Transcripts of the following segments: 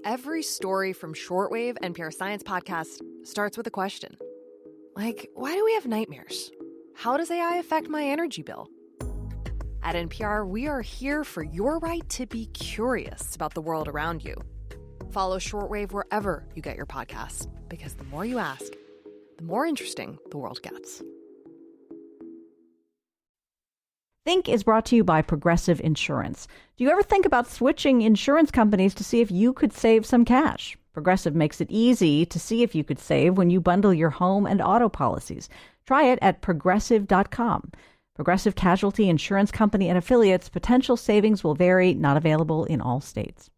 Every story from Shortwave, NPR Science Podcast, starts with a question. Like, why do we have nightmares? How does AI affect my energy bill? At NPR, we are here for your right to be curious about the world around you. Follow Shortwave wherever you get your podcasts, because the more you ask, the more interesting the world gets. Think is brought to you by Progressive Insurance. Do you ever think about switching insurance companies to see if you could save some cash? Progressive makes it easy to see if you could save when you bundle your home and auto policies. Try it at progressive.com. Progressive Casualty Insurance Company and affiliates. Potential savings will vary, not available in all states.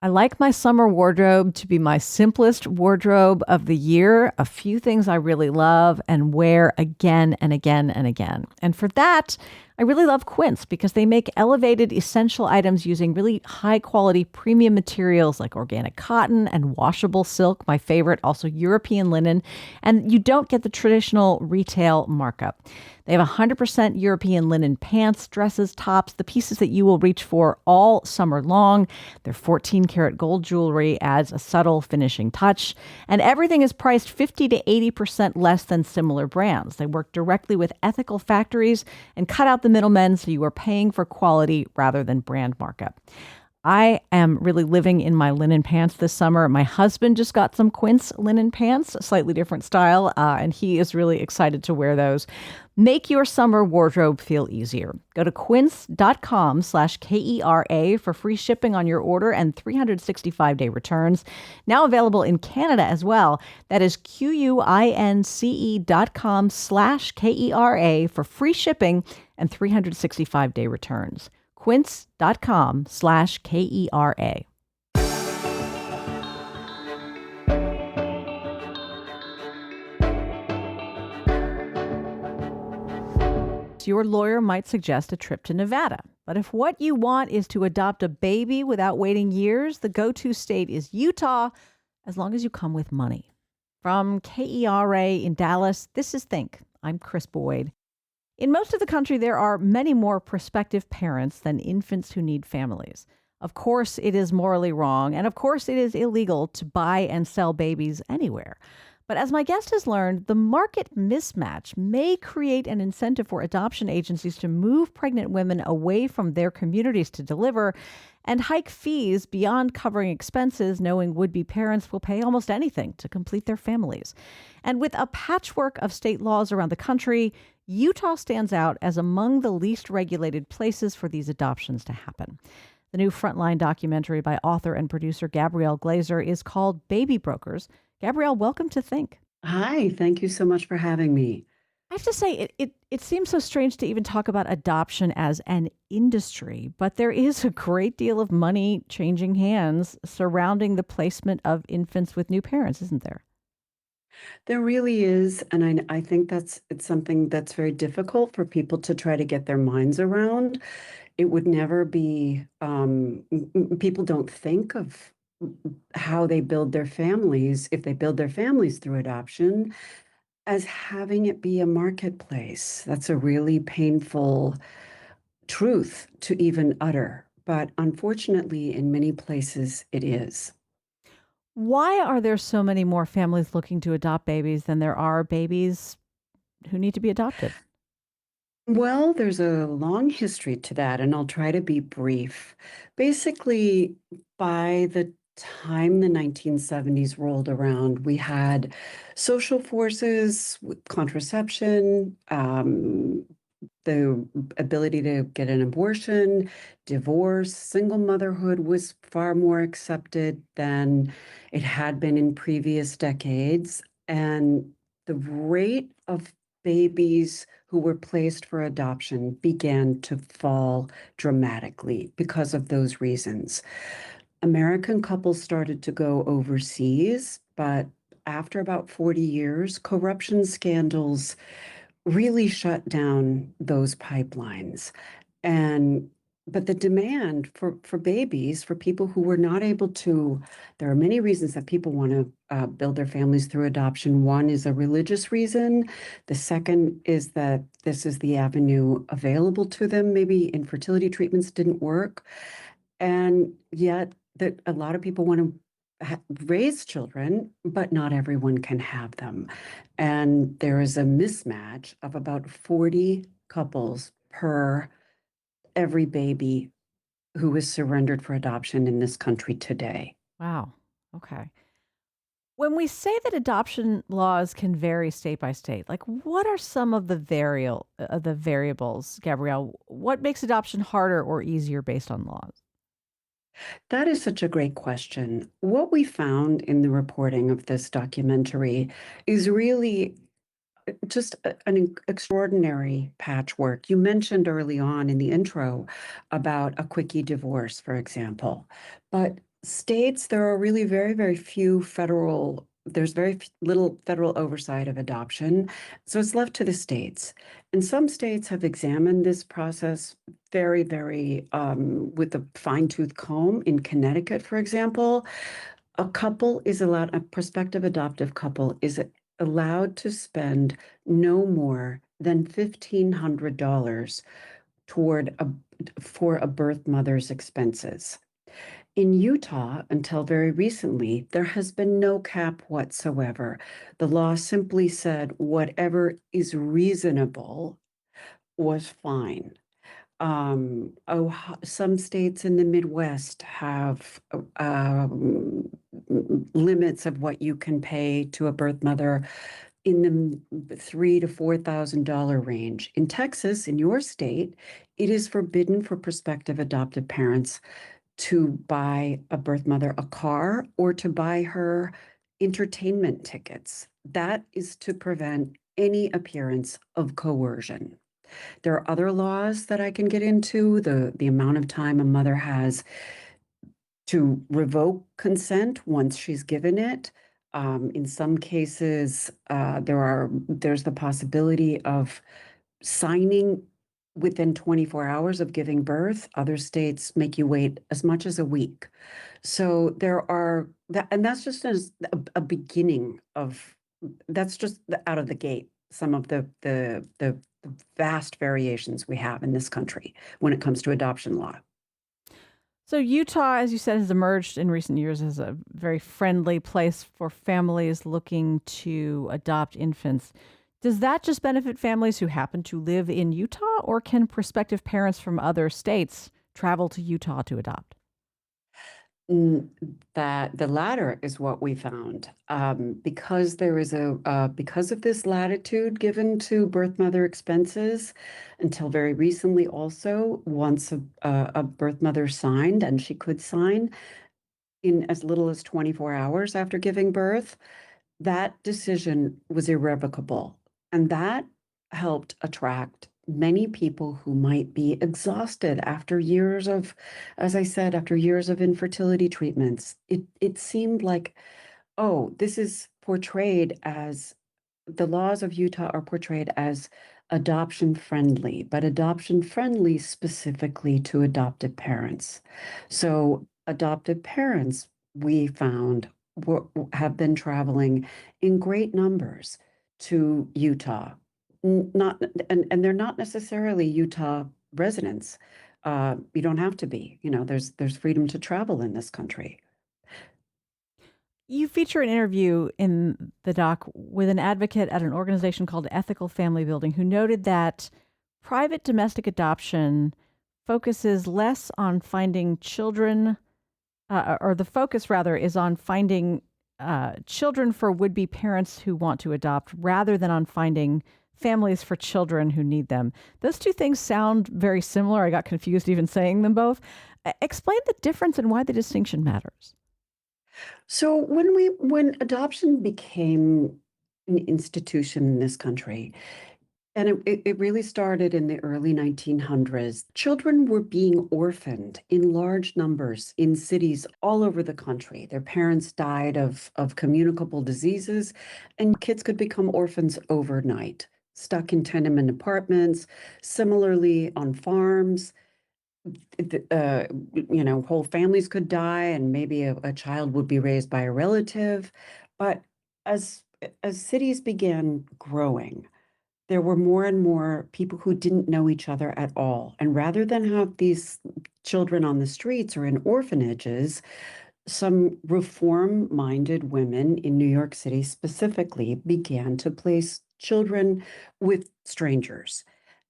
I like my summer wardrobe to be my simplest wardrobe of the year. A few things I really love and wear again and again and again. And for that, I really love Quince because they make elevated essential items using really high quality premium materials like organic cotton and washable silk, my favorite, also European linen. And you don't get the traditional retail markup. They have 100% European linen pants, dresses, tops, the pieces that you will reach for all summer long. Their 14-karat gold jewelry adds a subtle finishing touch. And everything is priced 50 to 80% less than similar brands. They work directly with ethical factories and cut out the middlemen, so you are paying for quality rather than brand markup. I am really living in my linen pants this summer. My husband just got some Quince linen pants, a slightly different style, and he is really excited to wear those. Make your summer wardrobe feel easier. Go to quince.com/KERA for free shipping on your order and 365-day returns. Now available in Canada as well. That is QUINCE.com/KERA for free shipping and 365-day returns. Quince.com/KERA. Your lawyer might suggest a trip to Nevada. But if what you want is to adopt a baby without waiting years, the go-to state is Utah, as long as you come with money. From KERA in Dallas, this is Think. I'm Chris Boyd. In most of the country, there are many more prospective parents than infants who need families. Of course, it is morally wrong, and of course, it is illegal to buy and sell babies anywhere. But as my guest has learned, the market mismatch may create an incentive for adoption agencies to move pregnant women away from their communities to deliver and hike fees beyond covering expenses, knowing would-be parents will pay almost anything to complete their families. And with a patchwork of state laws around the country, Utah stands out as among the least regulated places for these adoptions to happen. The new Frontline documentary by author and producer Gabrielle Glazer is called Baby Brokers. Gabrielle, welcome to Think. Hi, thank you so much for having me. I have to say, it seems so strange to even talk about adoption as an industry, but there is a great deal of money changing hands surrounding the placement of infants with new parents, isn't there? There really is, and I think it's something that's very difficult for people to try to get their minds around. It would never be, people don't think of how they build their families, if they build their families through adoption, as having it be a marketplace. That's a really painful truth to even utter. But unfortunately, in many places, it is. Why are there so many more families looking to adopt babies than there are babies who need to be adopted? Well, there's a long history to that, and I'll try to be brief. Basically, by the time the 1970s rolled around, we had social forces with contraception, the ability to get an abortion, divorce, single motherhood was far more accepted than it had been in previous decades. And the rate of babies who were placed for adoption began to fall dramatically because of those reasons. American couples started to go overseas, but after about 40 years, corruption scandals really shut down those pipelines. And but the demand for babies, for people who were not able to, there are many reasons that people want to build their families through adoption. One is a religious reason. The second is that this is the avenue available to them. Maybe infertility treatments didn't work. And yet that a lot of people want to raise children, but not everyone can have them. And there is a mismatch of about 40 couples per every baby who is surrendered for adoption in this country today. Wow. Okay. When we say that adoption laws can vary state by state, like what are some of the variables, Gabrielle? What makes adoption harder or easier based on laws? That is such a great question. What we found in the reporting of this documentary is really just an extraordinary patchwork. You mentioned early on in the intro about a quickie divorce, for example, but states, there are really very, very few there's very little federal oversight of adoption. So it's left to the states. And some states have examined this process very, very with a fine-tooth comb. In Connecticut, for example, a prospective adoptive couple is allowed to spend no more than $1,500 toward for a birth mother's expenses. In Utah, until very recently, there has been no cap whatsoever. The law simply said whatever is reasonable was fine. Some states in the Midwest have limits of what you can pay to a birth mother in the $3,000 to $4,000 range. In Texas, in your state, it is forbidden for prospective adoptive parents to buy a birth mother a car or to buy her entertainment tickets. That is to prevent any appearance of coercion. There are other laws that I can get into, the amount of time a mother has to revoke consent once she's given it. In some cases, there's the possibility of signing within 24 hours of giving birth. Other states make you wait as much as a week. So there are that, and that's just a beginning of that's just out of the gate. Some of the vast variations we have in this country when it comes to adoption law. So, Utah, as you said, has emerged in recent years as a very friendly place for families looking to adopt infants. Does that just benefit families who happen to live in Utah, or can prospective parents from other states travel to Utah to adopt? Mm, That the latter is what we found, because there is because of this latitude given to birth mother expenses until very recently. Also, once a birth mother signed, and she could sign in as little as 24 hours after giving birth, that decision was irrevocable. And that helped attract many people who might be exhausted after years of, as I said, after years of infertility treatments. It seemed like, oh, this is portrayed as the laws of Utah are portrayed as adoption friendly, but adoption friendly specifically to adoptive parents. So adoptive parents, we found, have been traveling in great numbers to Utah. Not and they're not necessarily Utah residents. You don't have to be. There's freedom to travel in this country. You feature an interview in the doc with an advocate at an organization called Ethical Family Building who noted that private domestic adoption focuses less on finding children, or the focus rather is on finding children for would be parents who want to adopt rather than on finding families for children who need them. Those two things sound very similar. I got confused even saying them both. Explain the difference and why the distinction matters. So when adoption became an institution in this country, and it really started in the early 1900s, children were being orphaned in large numbers in cities all over the country. Their parents died of communicable diseases, and kids could become orphans overnight, stuck in tenement apartments, similarly on farms. Whole families could die, and maybe a child would be raised by a relative. But as as cities began growing, there were more and more people who didn't know each other at all. And rather than have these children on the streets or in orphanages, some reform-minded women in New York City specifically began to place children with strangers.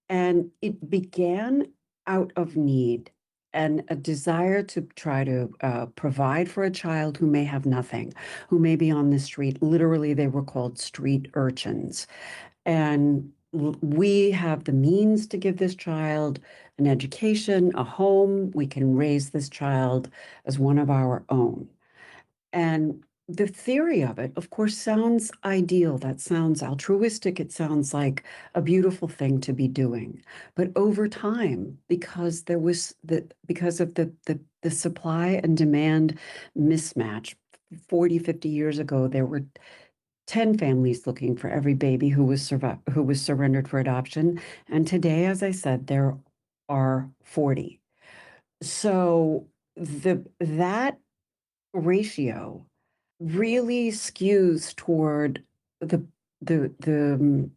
And it began out of need and a desire to try to provide for a child who may have nothing, who may be on the street. Literally, they were called street urchins. And we have the means to give this child an education, a home. We can raise this child as one of our own. And the theory of it, of course, sounds ideal. That sounds altruistic. It sounds like a beautiful thing to be doing. But over time, because of the supply and demand mismatch, 40, 50 years ago, there were 10 families looking for every baby who was surrendered for adoption. And today, as I said, there are 40. So that ratio really skews toward the the the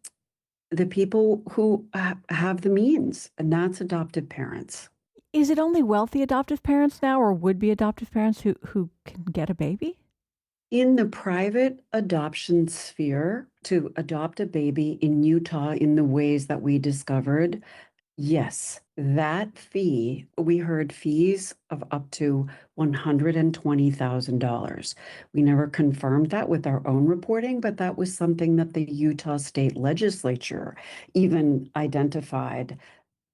the people who have the means, and that's adoptive parents. Is it only wealthy adoptive parents now, or would-be adoptive parents who can get a baby? In the private adoption sphere, to adopt a baby in Utah in the ways that we discovered, yes, that fee, we heard fees of up to $120,000. We never confirmed that with our own reporting, but that was something that the Utah State Legislature even identified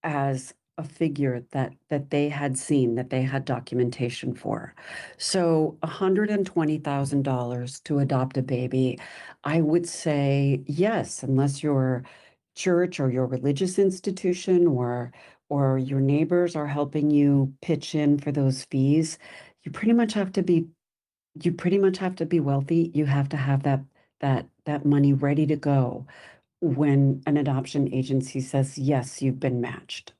as a figure that they had seen, that they had documentation for. So $120,000 to adopt a baby, I would say yes, unless your church or your religious institution or your neighbors are helping you pitch in for those fees, you pretty much have to be wealthy. You have to have that money ready to go when an adoption agency says, yes, you've been matched.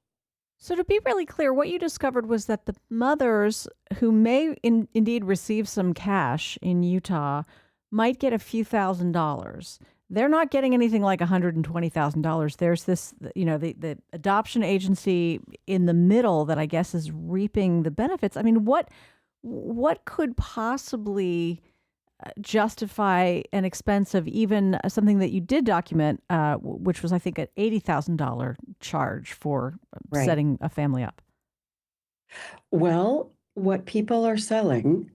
So to be really clear, what you discovered was that the mothers who may indeed receive some cash in Utah might get a few $1,000s. They're not getting anything like $120,000. There's this, the adoption agency in the middle that I guess is reaping the benefits. I mean, what could possibly justify an expense of even something that you did document, which was, I think, an $80,000 charge for setting a family up? Well, what people are selling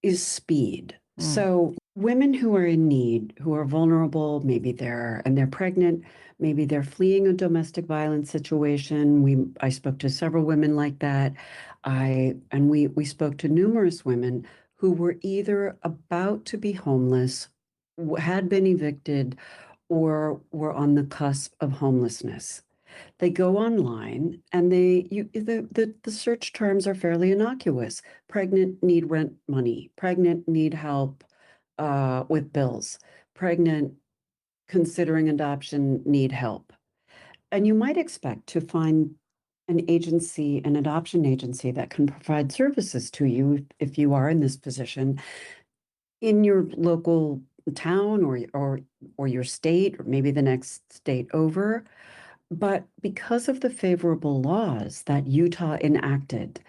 is speed. So women who are in need, who are vulnerable, maybe they're pregnant, maybe they're fleeing a domestic violence situation. I spoke to several women like that. We spoke to numerous women who were either about to be homeless, had been evicted, or were on the cusp of homelessness. They go online and the search terms are fairly innocuous. Pregnant, need rent money. Pregnant, need help with bills. Pregnant, considering adoption, need help. And you might expect to find an adoption agency that can provide services to you if you are in this position in your local town or your state, or maybe the next state over. But because of the favorable laws that Utah enacted,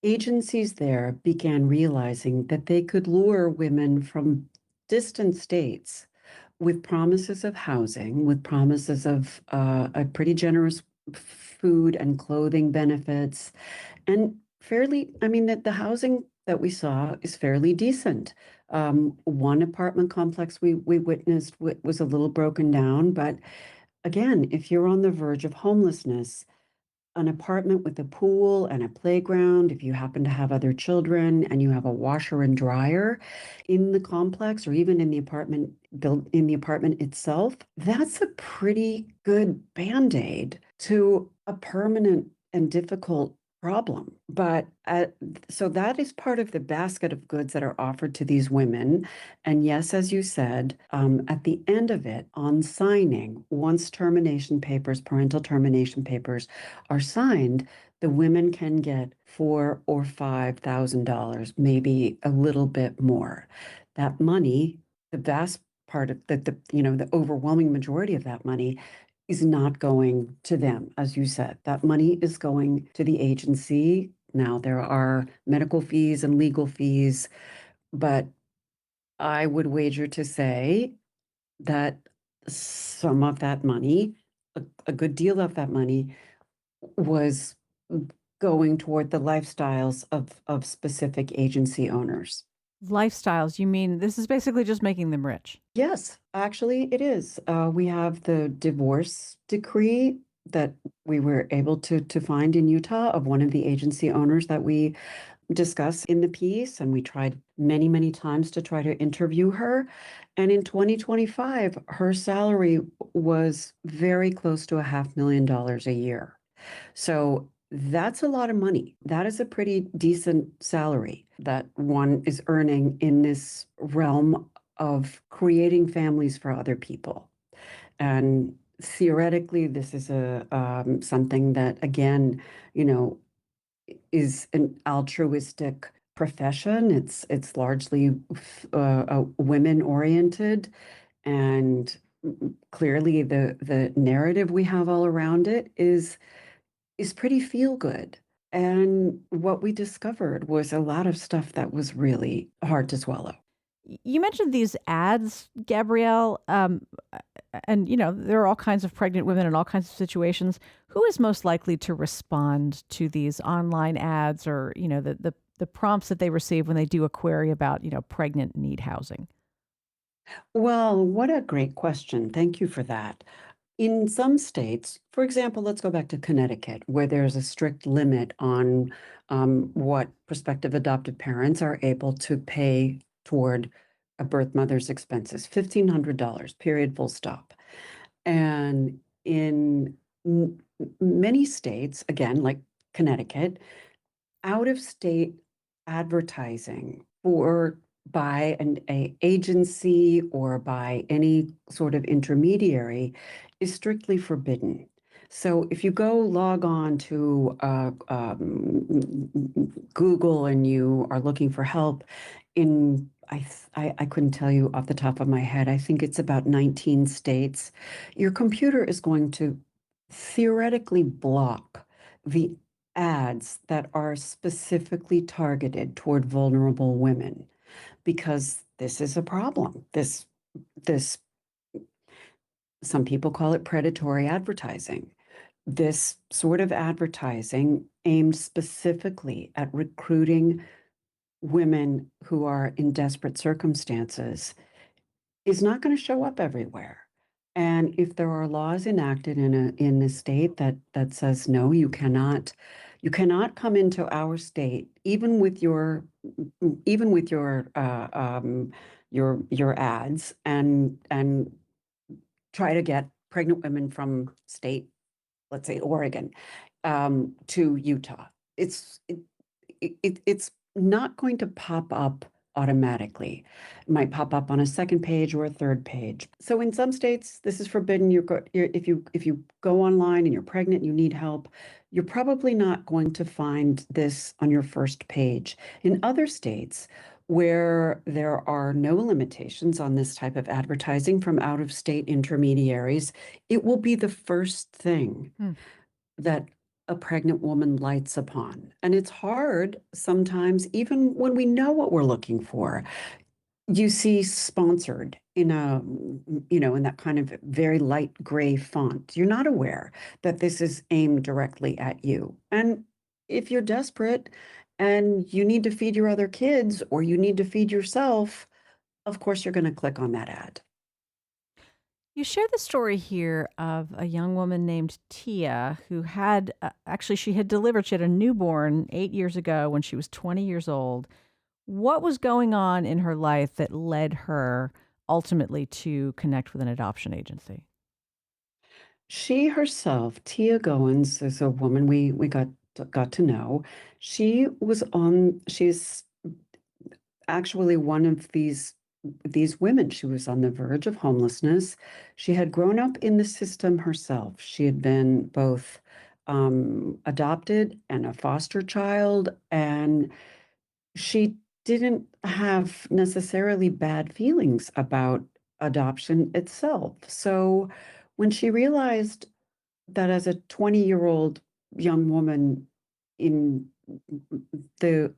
agencies there began realizing that they could lure women from distant states with promises of housing, with promises of a pretty generous food and clothing benefits, and that the housing that we saw is fairly decent. One apartment complex we witnessed was a little broken down, but again, if you're on the verge of homelessness, an apartment with a pool and a playground, if you happen to have other children and you have a washer and dryer in the complex or even in the apartment built in the apartment itself, that's a pretty good band-aid to a permanent and difficult problem. But so that is part of the basket of goods that are offered to these women. And yes, as you said, at the end of it, on signing, once parental termination papers are signed, the women can get $4,000 or $5,000, maybe a little bit more. That money, the vast part of the overwhelming majority of that money is not going to them. As you said, that money is going to the agency. Now there are medical fees and legal fees, but I would wager to say that some of that money, a good deal of that money, was going toward the lifestyles of specific agency owners. Lifestyles, you mean this is basically just making them rich? Yes, actually, it is. We have the divorce decree that we were able to find in Utah of one of the agency owners that we discuss in the piece, and we tried many, many times to try to interview her. And in 2025, her salary was very close to $500,000 a year. So that's a lot of money. That is a pretty decent salary that one is earning in this realm of creating families for other people. And theoretically, this is a something that, again, you know, is an altruistic profession. It's largely women oriented, and clearly the narrative we have all around it is pretty feel good. And what we discovered was a lot of stuff that was really hard to swallow. You mentioned these ads, Gabrielle, and there are all kinds of pregnant women in all kinds of situations. Who is most likely to respond to these online ads, or the prompts that they receive when they do a query about pregnant need housing? Well, what a great question. Thank you for that. In some states, for example, let's go back to Connecticut, where there's a strict limit on what prospective adoptive parents are able to pay toward a birth mother's expenses, $1,500, period, full stop. And in many states, again, like Connecticut, out of state advertising for by a agency or by any sort of intermediary is strictly forbidden. So if you go log on to Google and you are looking for help in I couldn't tell you off the top of my head. I think it's about 19 states. Your computer is going to theoretically block the ads that are specifically targeted toward vulnerable women because this is a problem. This some people call it predatory advertising. This sort of advertising aimed specifically at recruiting women who are in desperate circumstances is not going to show up everywhere. And if there are laws enacted in a state that says no, you cannot come into our state even with your ads and try to get pregnant women from state, let's say Oregon, to Utah. It's not going to pop up automatically. It might pop up on a second page or a third page. So in some states, this is forbidden. If you go online and you're pregnant, you need help, you're probably not going to find this on your first page. In other states, where there are no limitations on this type of advertising from out-of-state intermediaries, it will be the first thing that a pregnant woman lights upon. And it's hard sometimes, even when we know what we're looking for. You see sponsored in that kind of very light gray font. You're not aware that this is aimed directly at you. And if you're desperate and you need to feed your other kids or you need to feed yourself, of course you're going to click on that ad. You share the story here of a young woman named Tia who had actually she had delivered. She had a newborn 8 years ago when she was 20 years old. What was going on in her life that led her ultimately to connect with an adoption agency? She herself, Tia Goins, is a woman we got to know. She's actually one of these women. She was on the verge of homelessness. She had grown up in the system herself. She had been both adopted and a foster child, and she didn't have necessarily bad feelings about adoption itself. So when she realized that as a 20-year-old young woman in the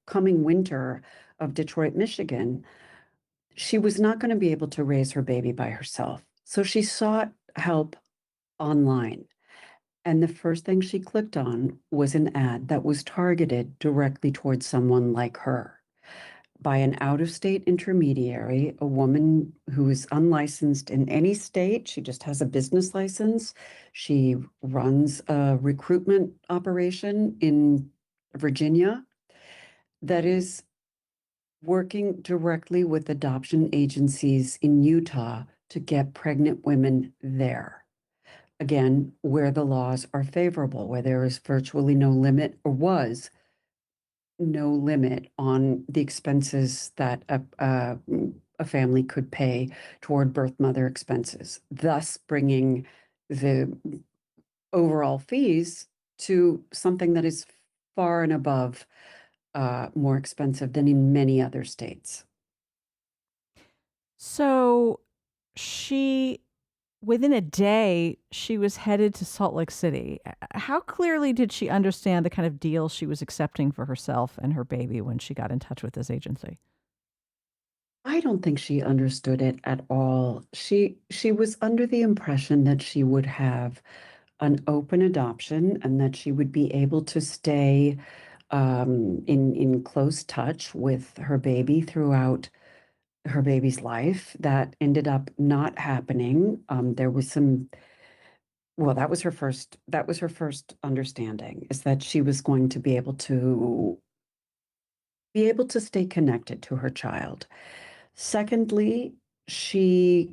coming winter of Detroit, Michigan, she was not going to be able to raise her baby by herself. So she sought help online. And the first thing she clicked on was an ad that was targeted directly towards someone like her by an out of state intermediary, a woman who is unlicensed in any state. She just has a business license. She runs a recruitment operation in Virginia that is working directly with adoption agencies in Utah to get pregnant women there. Again, where the laws are favorable, where there is virtually no limit or was no limit on the expenses that a family could pay toward birth mother expenses, thus bringing the overall fees to something that is far and above more expensive than in many other states. So she, within a day, she was headed to Salt Lake City. How clearly did she understand the kind of deal she was accepting for herself and her baby when she got in touch with this agency? I don't think she understood it at all. She was under the impression that she would have an open adoption and that she would be able to stay in close touch with her baby throughout her baby's life. That ended up not happening. There was some, well, that was her first understanding, is that she was going to be able to stay connected to her child. Secondly, she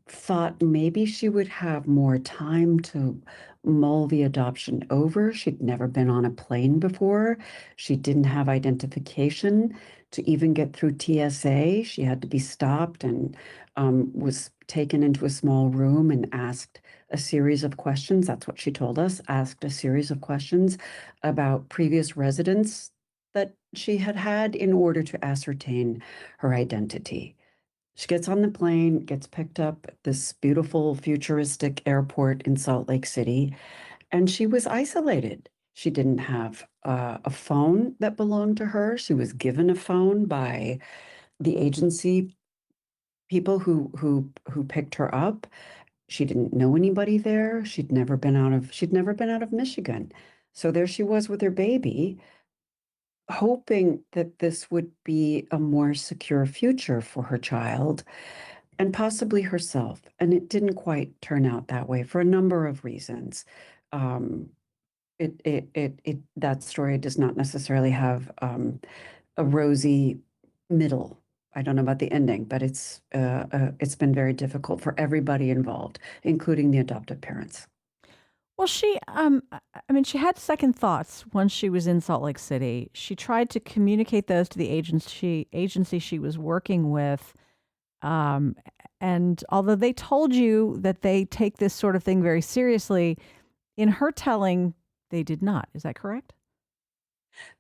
thought maybe she would have more time to mull the adoption over. She'd never been on a plane before. She didn't have identification to even get through TSA. She had to be stopped and was taken into a small room and asked a series of questions. That's what she told us, asked a series of questions about previous residents that she had had in order to ascertain her identity. She gets on the plane, gets picked up at this beautiful futuristic airport in Salt Lake City, and she was isolated. She didn't have a phone that belonged to her. She was given a phone by the agency people who picked her up. She didn't know anybody there. She'd never been out of Michigan. So there she was with her baby, hoping that this would be a more secure future for her child and possibly herself. And it didn't quite turn out that way for a number of reasons. Um, that story does not necessarily have a rosy middle. I don't know about the ending, but it's been very difficult for everybody involved, including the adoptive parents. Well, she had second thoughts once she was in Salt Lake City. She tried to communicate those to the agency she was working with. Um, and although they told you that they take this sort of thing very seriously, in her telling, they did not. Is that correct?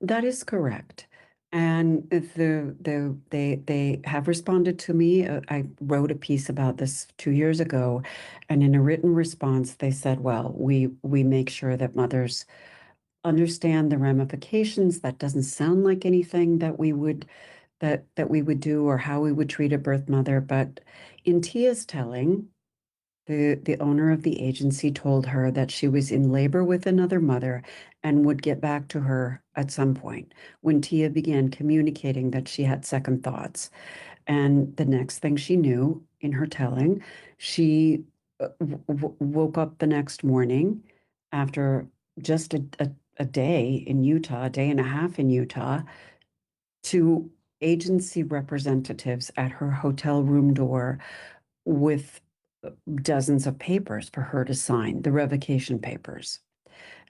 That is correct. And they have responded to me. I wrote a piece about this 2 years ago, and in a written response, they said, "Well, we make sure that mothers understand the ramifications. That doesn't sound like anything that we would do or how we would treat a birth mother." But in Tia's telling, the owner of the agency told her that she was in labor with another mother and would get back to her at some point, when Tia began communicating that she had second thoughts. And the next thing she knew, in her telling, she woke up the next morning after just a day in Utah, a day and a half in Utah, to agency representatives at her hotel room door with dozens of papers for her to sign, the revocation papers.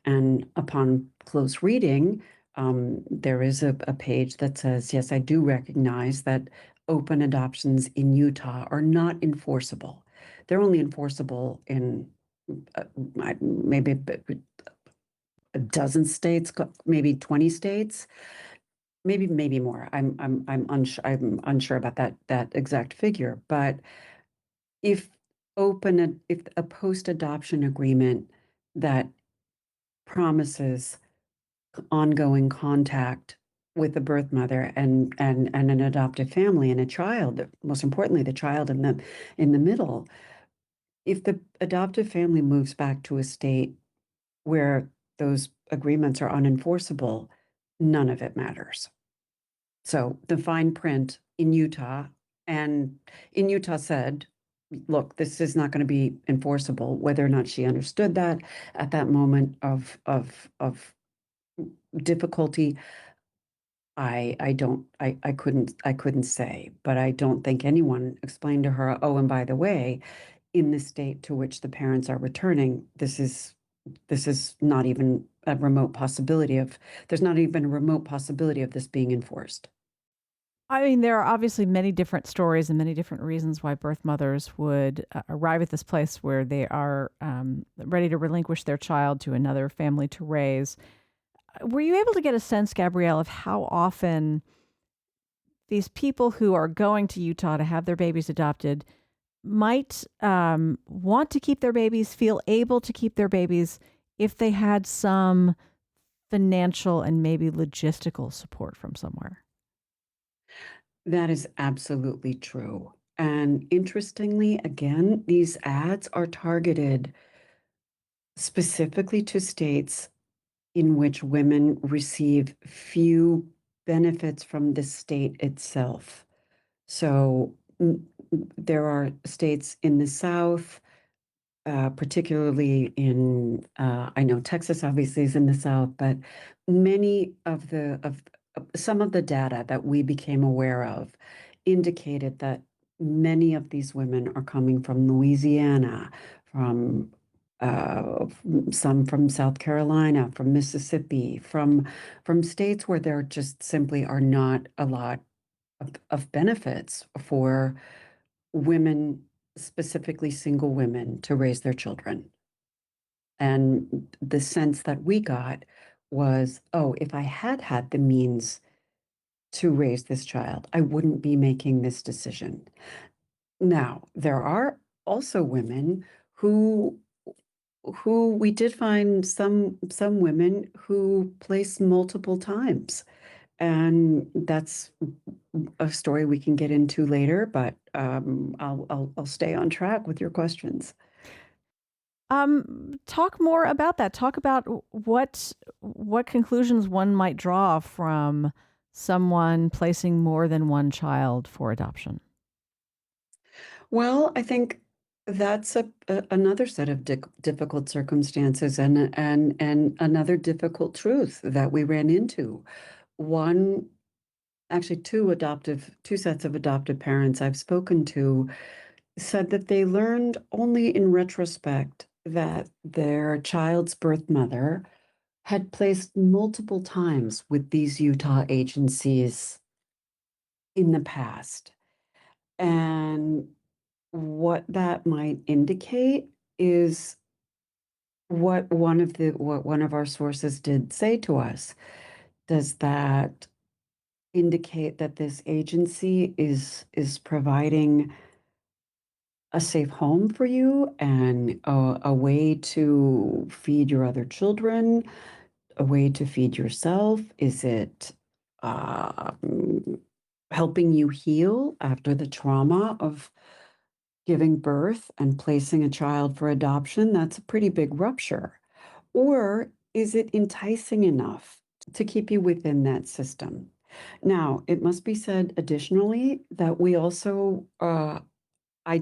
And upon close reading, there is a page that says, "Yes, I do recognize that open adoptions in Utah are not enforceable. They're only enforceable in uh, maybe a dozen states, maybe 20 states, maybe more. I'm unsure about that exact figure, but if if a post-adoption agreement that promises ongoing contact with the birth mother and an adoptive family and a child, most importantly, the child in the middle, if the adoptive family moves back to a state where those agreements are unenforceable, none of it matters. So the fine print in Utah, and in Utah said, look, this is not going to be enforceable. Whether or not she understood that at that moment of difficulty, I couldn't say, but I don't think anyone explained to her, oh, and by the way, in the state to which the parents are returning, this is not even a remote possibility of there's not even a remote possibility of this being enforced. I mean, there are obviously many different stories and many different reasons why birth mothers would arrive at this place where they are ready to relinquish their child to another family to raise. Were you able to get a sense, Gabrielle, of how often these people who are going to Utah to have their babies adopted might want to keep their babies, feel able to keep their babies if they had some financial and maybe logistical support from somewhere? That is absolutely true. And interestingly, again, these ads are targeted specifically to states in which women receive few benefits from the state itself. So there are states in the South, particularly I know Texas obviously is in the South, but many of some of the data that we became aware of indicated that many of these women are coming from Louisiana, from uh, some from South Carolina, from Mississippi, from states where there just simply are not a lot of benefits for women, specifically single women, to raise their children. And the sense that we got was, oh, if I had had the means to raise this child, I wouldn't be making this decision. Now, there are also women who we did find some women who placed multiple times, and that's a story we can get into later, but I'll stay on track with your questions. Talk more about that. Talk about what conclusions one might draw from someone placing more than one child for adoption. Well, I think that's another set of difficult circumstances and another difficult truth that we ran into. One, actually two sets of adoptive parents I've spoken to said that they learned only in retrospect that their child's birth mother had placed multiple times with these Utah agencies in the past. And what that might indicate is what one of our sources did say to us. Does that indicate that this agency is providing a safe home for you and a way to feed your other children, a way to feed yourself? Is it helping you heal after the trauma of giving birth and placing a child for adoption? That's a pretty big rupture. Or is it enticing enough to keep you within that system? Now, it must be said additionally that we also, we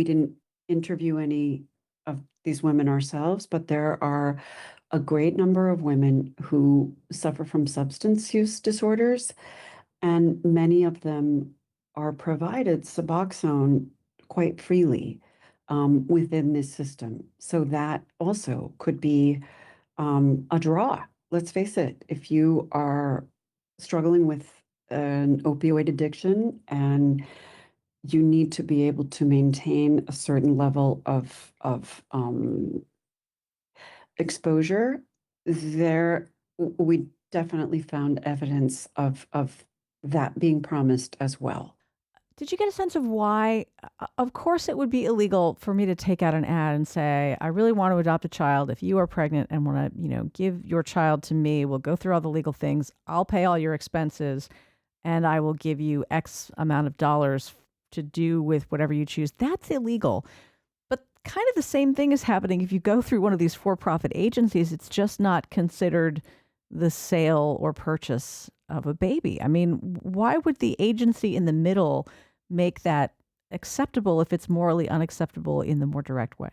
didn't interview any of these women ourselves, but there are a great number of women who suffer from substance use disorders, and many of them are provided Suboxone quite freely within this system. So that also could be a draw. Let's face it, if you are struggling with an opioid addiction and you need to be able to maintain a certain level of exposure, there we definitely found evidence of that being promised as well. Did you get a sense of why? Of course, it would be illegal for me to take out an ad and say, I really want to adopt a child. If you are pregnant and want to, give your child to me, we'll go through all the legal things. I'll pay all your expenses and I will give you X amount of dollars to do with whatever you choose. That's illegal. But kind of the same thing is happening if you go through one of these for-profit agencies. It's just not considered the sale or purchase of a baby. I mean, why would the agency in the middle make that acceptable if it's morally unacceptable in the more direct way?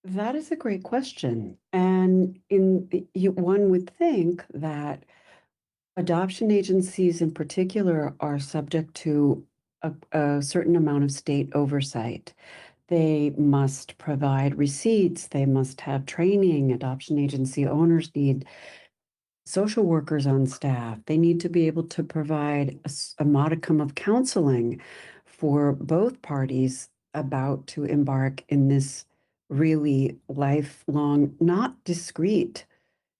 That is a great question. And one would think that adoption agencies in particular are subject to a certain amount of state oversight. They must provide receipts, they must have training. Adoption agency owners need social workers on staff. They need to be able to provide a modicum of counseling for both parties about to embark in this really lifelong, not discrete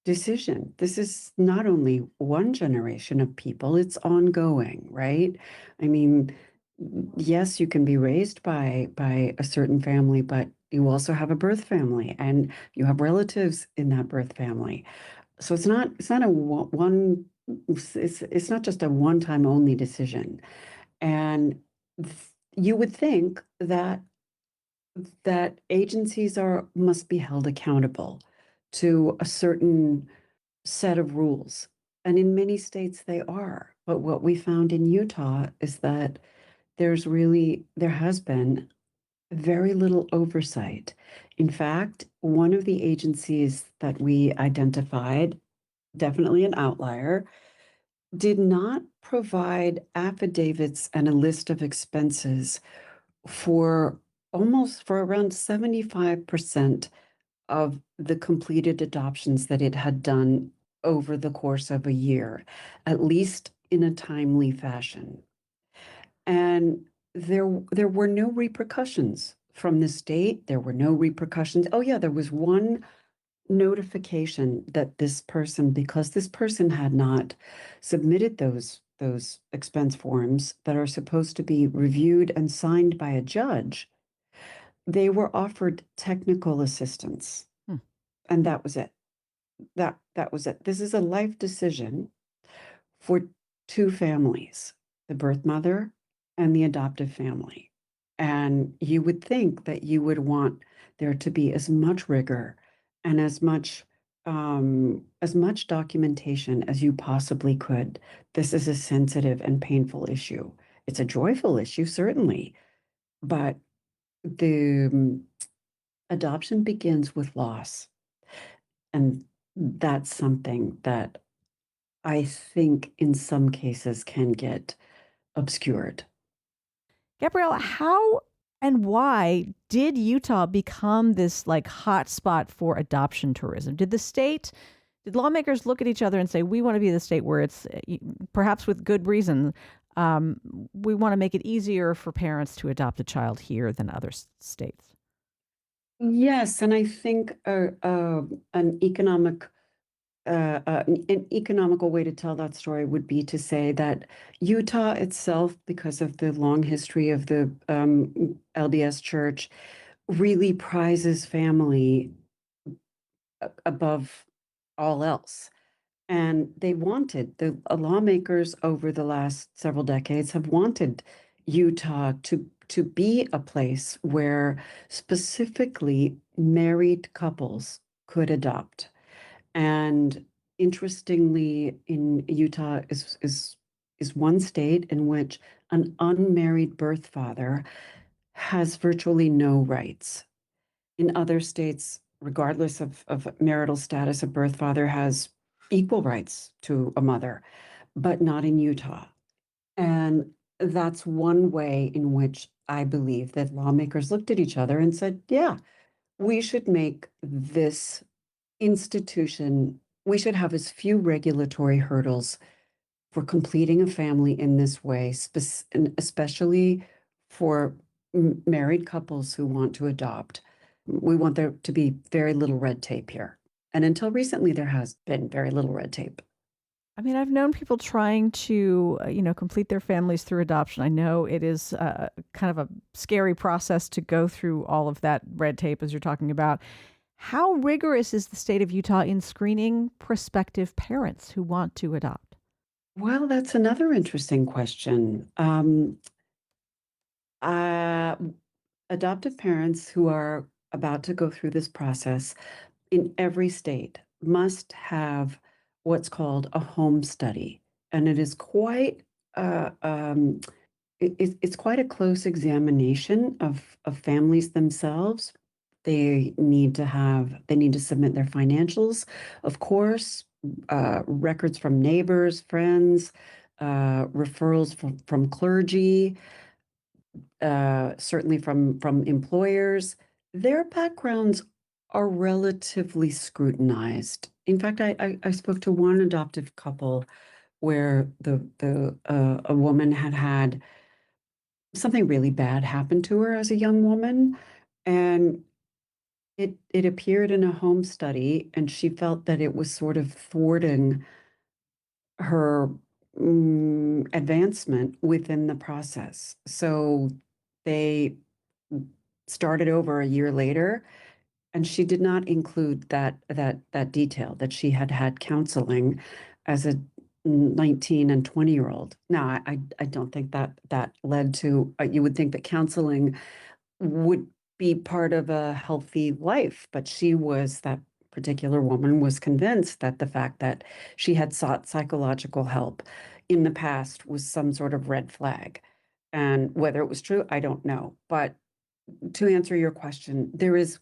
decision. This is not only one generation of people, it's ongoing, right? I mean, yes, you can be raised by a certain family, but you also have a birth family and you have relatives in that birth family. So it's not a one it's not just a one time only decision. And you would think that agencies are must be held accountable to a certain set of rules. And in many states they are. But what we found in Utah is that there has been very little oversight. In fact, one of the agencies that we identified, definitely an outlier, did not provide affidavits and a list of expenses for for around 75% of the completed adoptions that it had done over the course of a year, at least in a timely fashion. And there were no repercussions from the state. There were no repercussions. Oh yeah, there was one notification that because this person had not submitted those expense forms that are supposed to be reviewed and signed by a judge, they were offered technical assistance. Hmm. And that was it. That was it. This is a life decision for two families, the birth mother and the adoptive family. And you would think that you would want there to be as much rigor and as much documentation as you possibly could. This is a sensitive and painful issue. It's a joyful issue, certainly, but the adoption begins with loss. And that's something that I think in some cases can get obscured. Gabrielle, how and why did Utah become this like hot spot for adoption tourism? Did lawmakers look at each other and say, we want to be the state where it's perhaps with good reason, we want to make it easier for parents to adopt a child here than other states? Yes, and I think an economical way to tell that story would be to say that Utah itself, because of the long history of the LDS Church, really prizes family above all else. And the lawmakers over the last several decades have wanted Utah to be a place where specifically married couples could adopt. And interestingly, in Utah is one state in which an unmarried birth father has virtually no rights. In other states, regardless of marital status, a birth father has equal rights to a mother, but not in Utah. And that's one way in which I believe that lawmakers looked at each other and said, yeah, we should make this institution, we should have as few regulatory hurdles for completing a family in this way, and especially for married couples who want to adopt. We want there to be very little red tape here. And until recently, there has been very little red tape. I mean, I've known people trying to, complete their families through adoption. I know it is kind of a scary process to go through all of that red tape, as you're talking about. How rigorous is the state of Utah in screening prospective parents who want to adopt? Well, that's another interesting question. Uh, Adoptive parents who are about to go through this process in every state must have what's called a home study, and it is quite uh, um, it's quite a close examination of families themselves. They need to submit their financials, of course, records from neighbors, friends, referrals from clergy, certainly from employers. Their backgrounds are relatively scrutinized. In fact, I spoke to one adoptive couple where the a woman had something really bad happen to her as a young woman, and it appeared in a home study, and she felt that it was sort of thwarting her advancement within the process. So they started over a year later, and she did not include that detail that she had had counseling as a 19 and 20-year-old. Now, I don't think that led to, you would think that counseling would be part of a healthy life, but that particular woman was convinced that the fact that she had sought psychological help in the past was some sort of red flag. And whether it was true, I don't know. But to answer your question, there is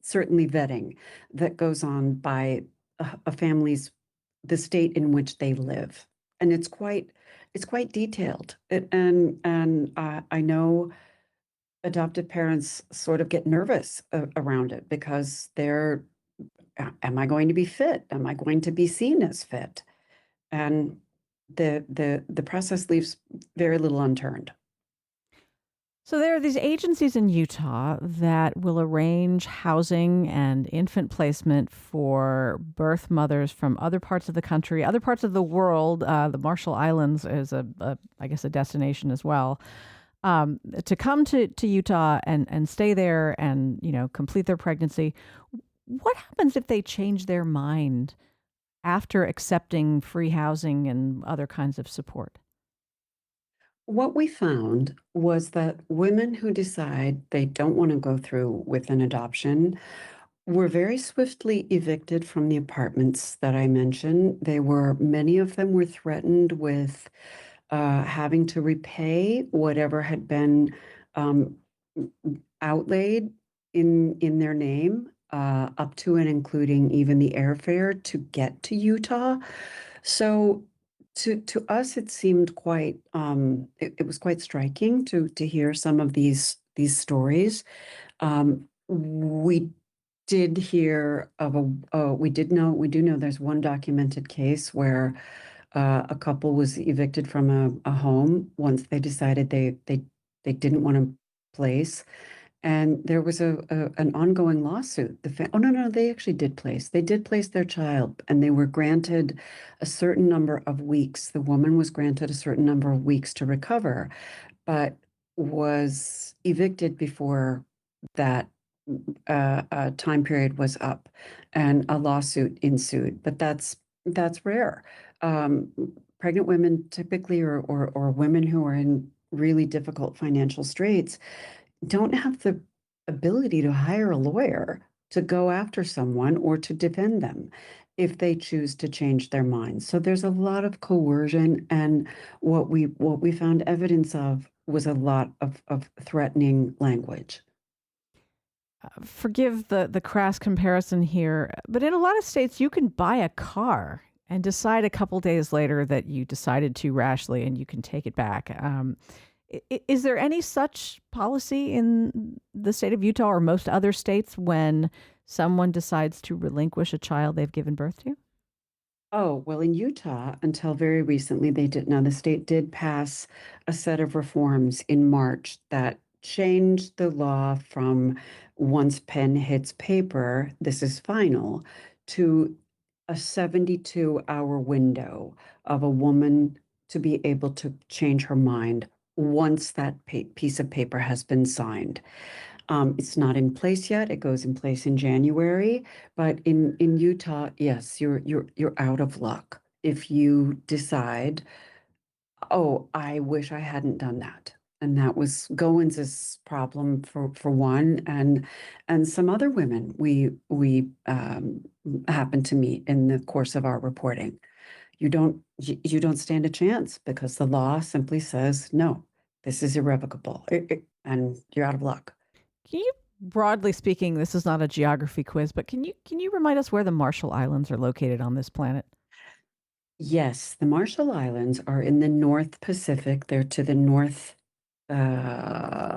certainly vetting that goes on by a family's the state in which they live, and it's quite detailed. I know adoptive parents sort of get nervous around it because am I going to be fit? Am I going to be seen as fit? And the process leaves very little unturned. So there are these agencies in Utah that will arrange housing and infant placement for birth mothers from other parts of the country, other parts of the world. The Marshall Islands is I guess, a destination as well. To come to Utah and stay there and complete their pregnancy. What happens if they change their mind after accepting free housing and other kinds of support? What we found was that women who decide they don't want to go through with an adoption were very swiftly evicted from the apartments that I mentioned. Many of them were threatened with having to repay whatever had been um, outlaid in their name, up to and including even the airfare to get to Utah. So to us, it seemed it was quite striking to hear some of these stories. We did hear of we do know there's one documented case where a couple was evicted from a home once they decided they didn't want to place, and there was an ongoing lawsuit. Oh, no, they actually did place. They did place their child, and they were granted a certain number of weeks. The woman was granted a certain number of weeks to recover, but was evicted before that time period was up, and a lawsuit ensued. But that's rare. Um, Pregnant women typically, or women who are in really difficult financial straits, don't have the ability to hire a lawyer to go after someone or to defend them if they choose to change their minds. So there's a lot of coercion, and what we found evidence of was a lot of threatening language. Forgive the crass comparison here, but in a lot of states, you can buy a car and decide a couple days later that you decided too rashly and you can take it back. Is there any such policy in the state of Utah or most other states when someone decides to relinquish a child they've given birth to? Oh, well, in Utah, until very recently, they did. Now, the state did pass a set of reforms in March that changed the law from once pen hits paper, this is final, to a 72-hour window of a woman to be able to change her mind once that piece of paper has been signed. It's not in place yet. It goes in place in January, but in Utah, yes, you're out of luck if you decide, oh, I wish I hadn't done that. And that was Goins' problem for one, and some other women we happened to meet in the course of our reporting. You don't stand a chance because the law simply says no, this is irrevocable, and you're out of luck. Can you, broadly speaking, this is not a geography quiz, but can you remind us where the Marshall Islands are located on this planet? Yes, the Marshall Islands are in the North Pacific. They're to the north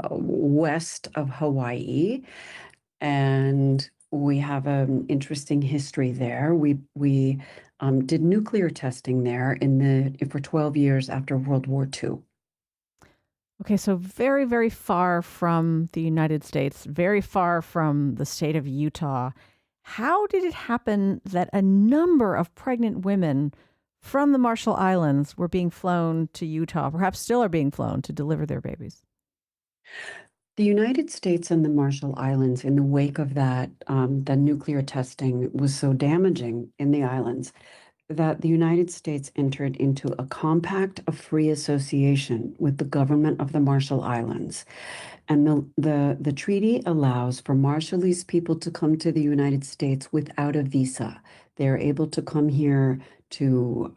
west of Hawaii, and we have an interesting history there. We did nuclear testing there for 12 years after World War II. Okay, so very, very far from the United States, very far from the state of Utah. How did it happen that a number of pregnant women from the Marshall Islands were being flown to Utah, perhaps still are being flown to deliver their babies? The United States and the Marshall Islands, in the wake of that, the nuclear testing was so damaging in the islands that the United States entered into a compact of free association with the government of the Marshall Islands. And the treaty allows for Marshallese people to come to the United States without a visa. They're able to come here to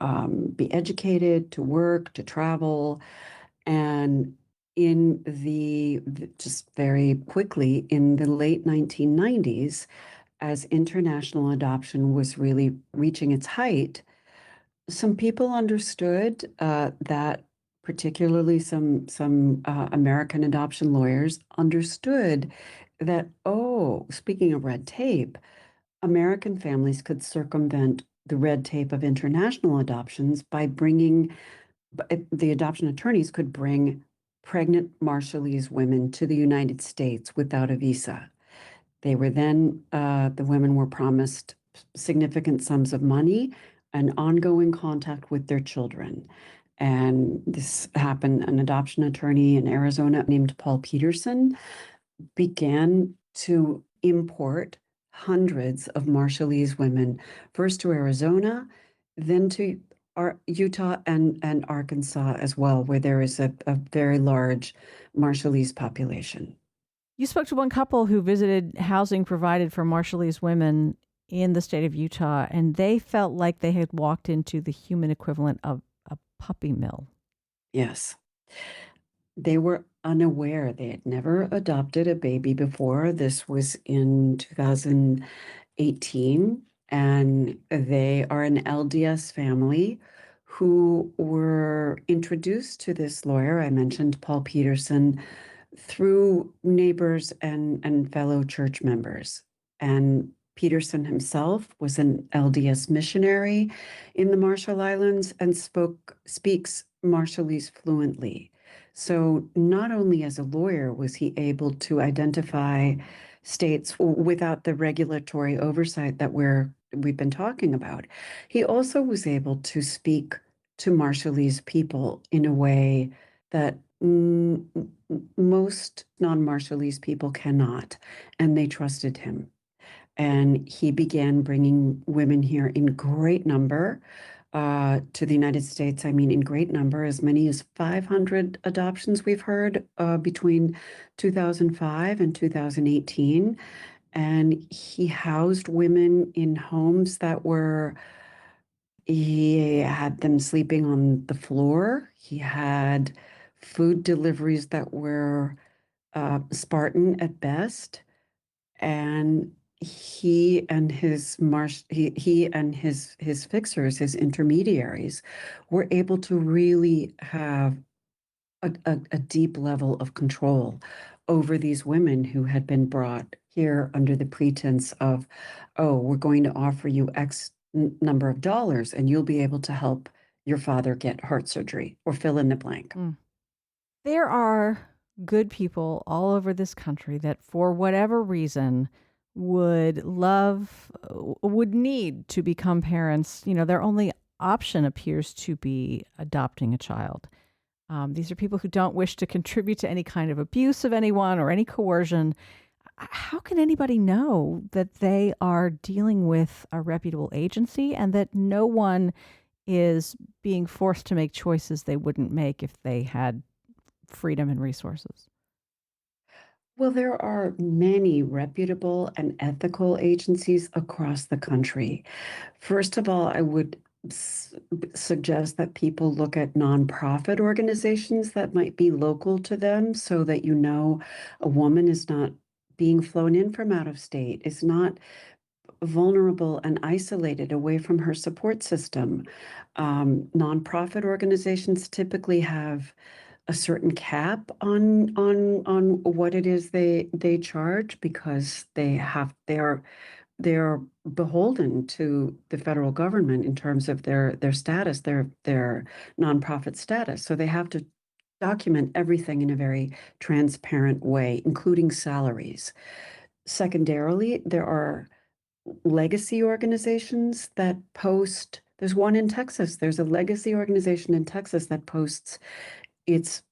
be educated, to work, to travel. And just very quickly, in the late 1990s, as international adoption was really reaching its height, some people understood that, particularly some American adoption lawyers understood that, oh, speaking of red tape, American families could circumvent the red tape of international adoptions by the adoption attorneys could bring pregnant Marshallese women to the United States without a visa. The women were promised significant sums of money and ongoing contact with their children. And this happened. An adoption attorney in Arizona named Paul Peterson began to import hundreds of Marshallese women, first to Arizona, then to Utah and Arkansas as well, where there is a very large Marshallese population. You spoke to one couple who visited housing provided for Marshallese women in the state of Utah, and they felt like they had walked into the human equivalent of a puppy mill. Yes. They were unaware. They had never adopted a baby before. This was in 2018, and they are an LDS family who were introduced to this lawyer. I mentioned Paul Peterson through neighbors and fellow church members. And Peterson himself was an LDS missionary in the Marshall Islands and speaks Marshallese fluently. So not only as a lawyer was he able to identify states without the regulatory oversight that we've been talking about, he also was able to speak to Marshallese people in a way that most non-Marshallese people cannot, and they trusted him. And he began bringing women here in great number to the United States. I mean, in great number, as many as 500 adoptions we've heard between 2005 and 2018. And he housed women in homes he had them sleeping on the floor. He had food deliveries that were Spartan at best, and he and his fixers, his intermediaries, were able to really have a deep level of control over these women who had been brought here under the pretense of, oh, we're going to offer you X number of dollars and you'll be able to help your father get heart surgery, or fill in the blank. There are good people all over this country that, for whatever reason, would need to become parents, their only option appears to be adopting a child. These are people who don't wish to contribute to any kind of abuse of anyone or any coercion. How can anybody know that they are dealing with a reputable agency and that no one is being forced to make choices they wouldn't make if they had freedom and resources? Well, there are many reputable and ethical agencies across the country. First of all, I would suggest that people look at nonprofit organizations that might be local to them so that a woman is not being flown in from out of state, is not vulnerable and isolated away from her support system. Nonprofit organizations typically have a certain cap on what it is they charge because they're beholden to the federal government in terms of their status, their nonprofit status. So they have to document everything in a very transparent way, including salaries. Secondarily, there are legacy organizations that post. There's one in Texas. There's a legacy organization in Texas that posts its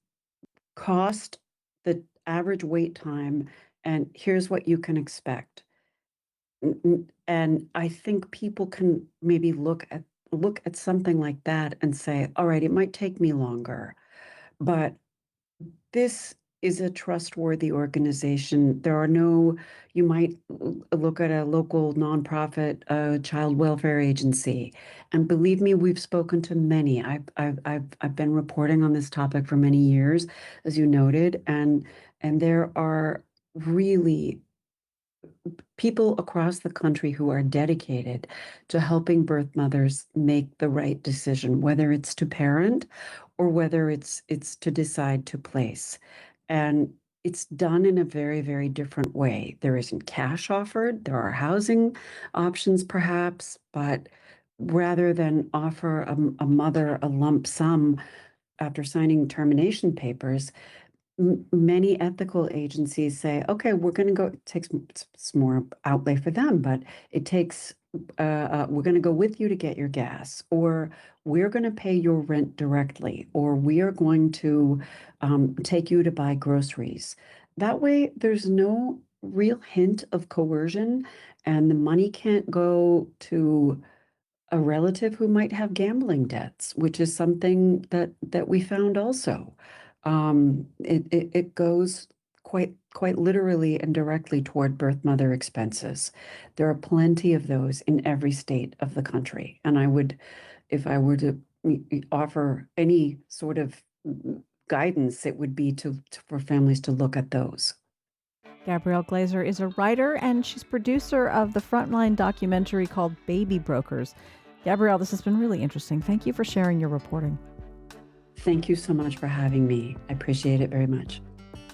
cost, the average wait time, and here's what you can expect. And I think people can maybe look at something like that and say, all right, it might take me longer, but this is a trustworthy organization. You might look at a local nonprofit child welfare agency, and believe me, we've spoken to many. I've been reporting on this topic for many years, as you noted, and there are really people across the country who are dedicated to helping birth mothers make the right decision, whether it's to parent or whether it's to decide to place. And it's done in a very, very different way. There isn't cash offered. There are housing options, perhaps, but rather than offer a mother a lump sum after signing termination papers, many ethical agencies say, okay, we're going to go, it takes it's more outlay for them, but it takes, we're going to go with you to get your gas, or we're going to pay your rent directly, or we are going to take you to buy groceries. That way, there's no real hint of coercion, and the money can't go to a relative who might have gambling debts, which is something that we found also. It goes quite literally and directly toward birth mother expenses. There are plenty of those in every state of the country, and if I were to offer any sort of guidance, it would be for families to look at those. Gabrielle Glazer is a writer, and she's producer of the Frontline documentary called Baby Brokers. Gabrielle, this has been really interesting. Thank you for sharing your reporting. Thank you so much for having me. I appreciate it very much.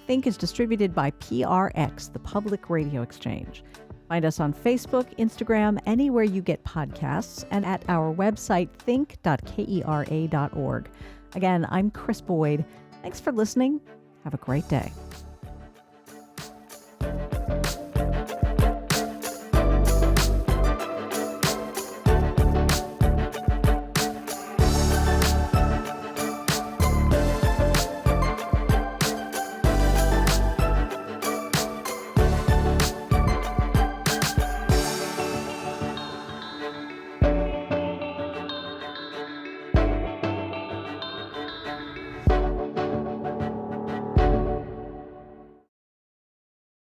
Think is distributed by PRX, the Public Radio Exchange. Find us on Facebook, Instagram, anywhere you get podcasts, and at our website, think.kera.org. Again, I'm Chris Boyd. Thanks for listening. Have a great day.